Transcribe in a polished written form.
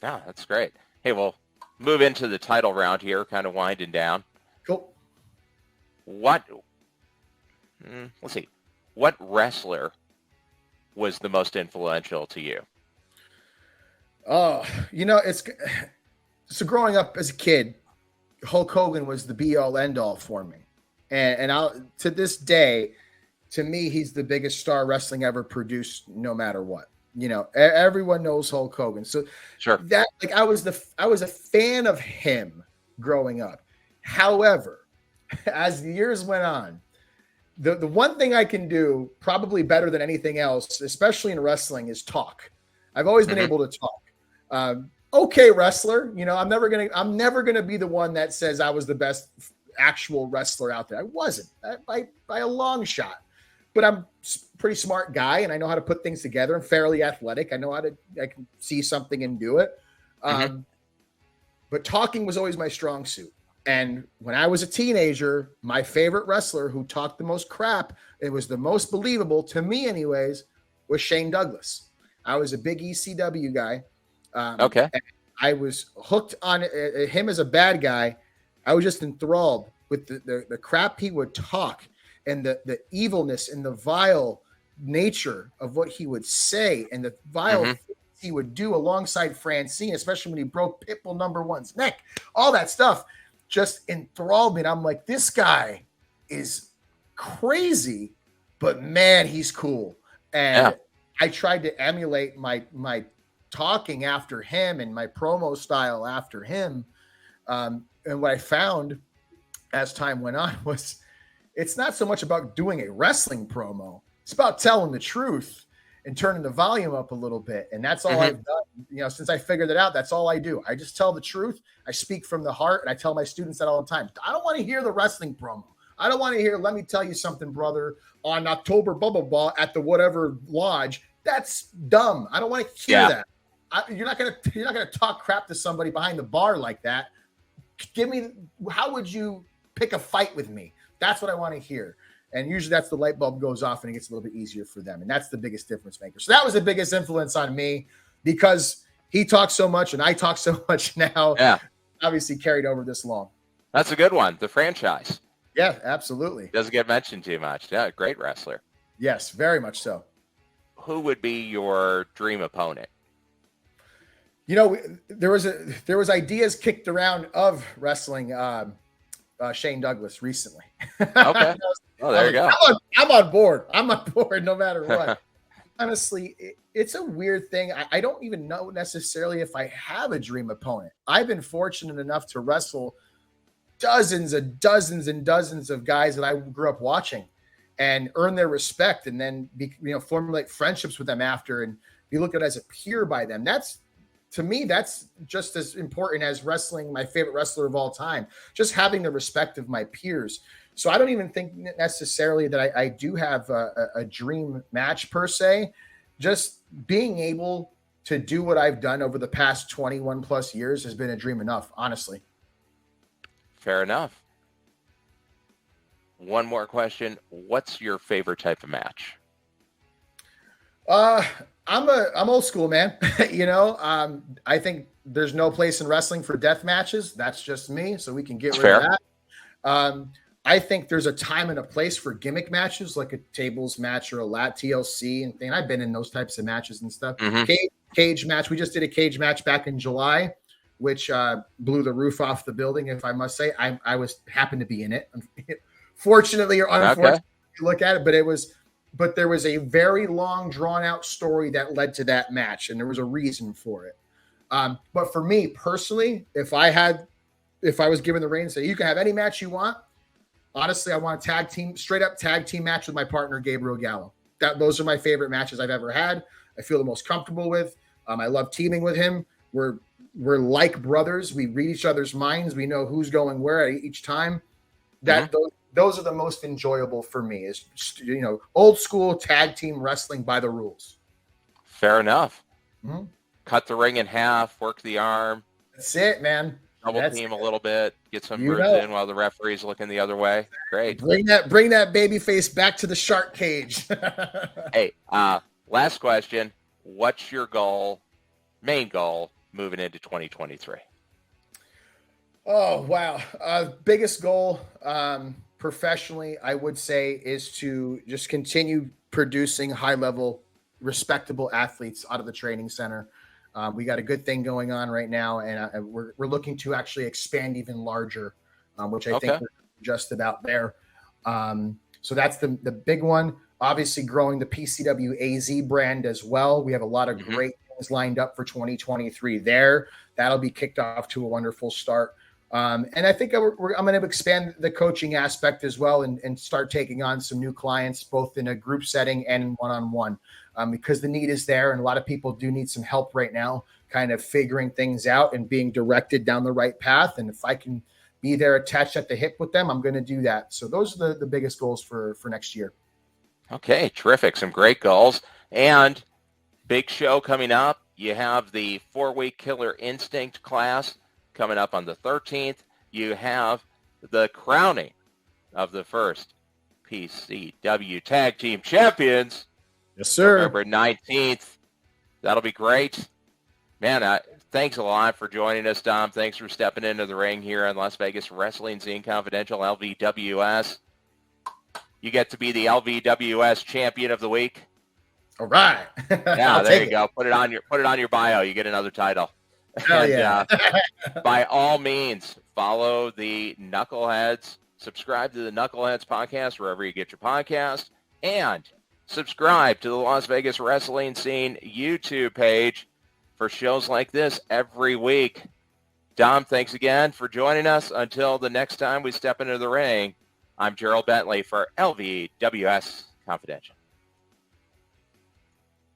Yeah, that's great. Hey, we'll move into the title round here, kind of winding down. Cool. Let's see. What wrestler was the most influential to you? Oh, so growing up as a kid, Hulk Hogan was the be-all, end-all for me. And to this day, to me, he's the biggest star wrestling ever produced, no matter what. Everyone knows Hulk Hogan. So sure, that I was a fan of him growing up. However, as the years went on, the one thing I can do probably better than anything else, especially in wrestling, is talk. I've always been able to talk. Okay, wrestler. I'm never gonna be the one that says I was the best actual wrestler out there. I wasn't by a long shot, but I'm a pretty smart guy, and I know how to put things together. I'm fairly athletic. I can see something and do it. But talking was always my strong suit. And when I was a teenager, my favorite wrestler who talked the most crap, it was the most believable to me anyways, was Shane Douglas. I was a big ECW guy. Okay. I was hooked on him as a bad guy. I was just enthralled with the crap he would talk and the evilness and the vile nature of what he would say and the vile things he would do alongside Francine, especially when he broke Pitbull number one's neck. All that stuff just enthralled me. And I'm like, this guy is crazy, but man, he's cool. And I tried to emulate my talking after him and my promo style after him. And what I found as time went on was it's not so much about doing a wrestling promo. It's about telling the truth and turning the volume up a little bit. And that's all I've done. Since I figured it out, that's all I do. I just tell the truth. I speak from the heart. And I tell my students that all the time. I don't want to hear the wrestling promo. I don't want to hear, let me tell you something, brother, on October blah, blah, blah at the whatever lodge. That's dumb. I don't want to hear that. You're not gonna talk crap to somebody behind the bar like that. How would you pick a fight with me? That's what I want to hear. And usually that's the light bulb goes off and it gets a little bit easier for them. And that's the biggest difference maker. So that was the biggest influence on me because he talks so much and I talk so much now. Yeah. Obviously carried over this long. That's a good one. The franchise. Yeah, absolutely. Doesn't get mentioned too much. Yeah, great wrestler. Yes, very much so. Who would be your dream opponent? There was ideas kicked around of wrestling Shane Douglas recently. Okay. Oh, there you go. I'm on board. I'm on board no matter what. Honestly, it's a weird thing. I don't even know necessarily if I have a dream opponent. I've been fortunate enough to wrestle dozens and dozens and dozens of guys that I grew up watching and earn their respect and then formulate friendships with them after and be looked at as a peer by them. To me, that's just as important as wrestling my favorite wrestler of all time, just having the respect of my peers. So I don't even think necessarily that I do have a dream match per se. Just being able to do what I've done over the past 21 plus years has been a dream enough, honestly. Fair enough. One more question. What's your favorite type of match? I'm old school, man. I think there's no place in wrestling for death matches. That's just me. So we can get rid of that. I think there's a time and a place for gimmick matches, like a tables match or a lat TLC and thing. I've been in those types of matches and stuff. Cage match. We just did a cage match back in July, which blew the roof off the building. If I must say, I happened to be in it. Fortunately or unfortunately, you look at it, but there was a very long, drawn-out story that led to that match, and there was a reason for it. But for me personally, if I was given the reins, say you can have any match you want. Honestly, I want a straight up tag team match with my partner Gabriel Gallo. Those are my favorite matches I've ever had. I feel the most comfortable with. I love teaming with him. We're like brothers. We read each other's minds. We know who's going where at each time. Those are the most enjoyable for me is, old school tag team wrestling by the rules. Fair enough. Cut the ring in half, work the arm. That's it, man. Double team a little bit, get some moves in while the referee's looking the other way. Great. Bring that baby face back to the shark cage. Hey, last question. What's your main goal moving into 2023? Oh, wow. Biggest goal professionally, I would say, is to just continue producing high-level, respectable athletes out of the training center. We got a good thing going on right now, and we're looking to actually expand even larger, which I think we're just about there. So that's the big one. Obviously, growing the PCW AZ brand as well. We have a lot of great things lined up for 2023 there. That'll be kicked off to a wonderful start. And I think I'm going to expand the coaching aspect as well and start taking on some new clients, both in a group setting and in one-on-one, because the need is there. And a lot of people do need some help right now, kind of figuring things out and being directed down the right path. And if I can be there attached at the hip with them, I'm going to do that. So those are the biggest goals for next year. Okay, terrific. Some great goals. And big show coming up. You have the 4-week Killer Instinct class coming up on the 13th. You have the crowning of the first PCW Tag Team Champions. Yes, sir. November 19th. That'll be great. Man, thanks a lot for joining us, Dom. Thanks for stepping into the ring here on Las Vegas Wrestling Scene Confidential, LVWS. You get to be the LVWS Champion of the Week. All right. Yeah, there you go. Put it on your bio. You get another title. Hell yeah. By all means, follow the Knuckleheads. Subscribe to the Knuckleheads podcast wherever you get your podcast, and subscribe to the Las Vegas Wrestling Scene YouTube page for shows like this every week. Dom, thanks again for joining us. Until the next time we step into the ring, I'm Gerald Bentley for LVWS Confidential.